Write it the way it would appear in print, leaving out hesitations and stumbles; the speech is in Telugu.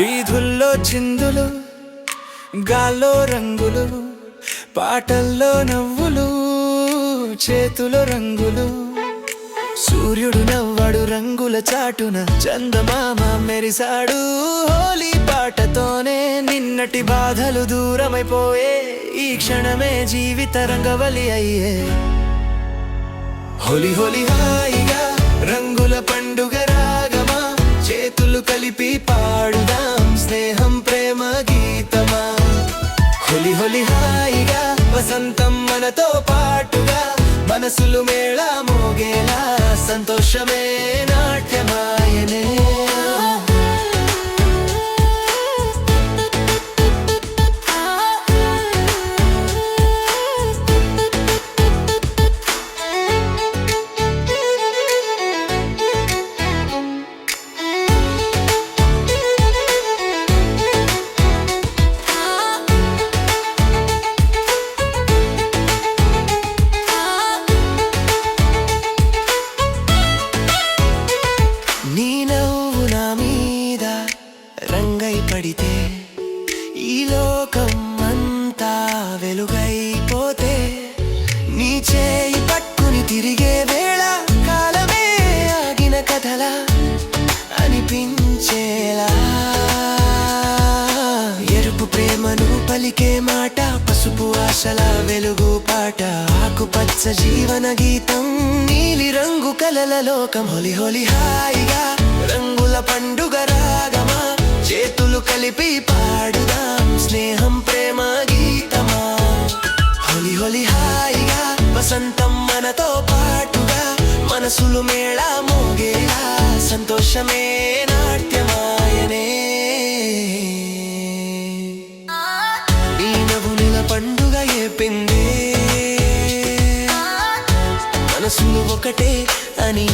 వీధుల్లో చిందులు, గాల్లో రంగులు, పాటల్లో నవ్వులు, చేతులో రంగులు. సూర్యుడు నవ్వాడు రంగుల చాటున, చందమామ మెరిసాడు హోలీ పాటతోనే. నిన్నటి బాధలు దూరమైపోయే, ఈ క్షణమే జీవిత రంగవలి అయ్యే. హోలీ హోలీ హాయిగా రంగుల పండుగ రాగమా, చేతులు కలిపి పాడుదాం స్నేహం ప్రేమ గీతమా. హోలీ హోలీ హాయిగా వసంతం మనతో పాటుగా, మనసులు మేళ మోగేలా సంతోషమే నాట్యమాయనే. రంగై పడితే ఈ లోకం అంతా వెలుగైపోతే, నీ చేయి పట్టుని తిరిగే వేళ కాలమే ఆగిన కథలా అనిపించేలా. ఎరుపు ప్రేమను పలికే మాట, పసుపు ఆశల వెలుగు పాట, ఆకుపచ్చ జీవన గీతం, నీలి రంగు కలల లోకం. హోలీ హోలీ హాయిగా రంగుల పండుగ రాగమా, చేతులు కలిపి పాడుదాం స్నేహం ప్రేమ గీతమా. హోలీ హోలీ హాయిగా వసంతం మనతో పాటుగా, మనసులు మేళ మోగేలా సంతోషమే నాట్యమాయనే. ఈ నవ్వుల పండుగ ఏపిందే, మనసులు ఒకటే అని.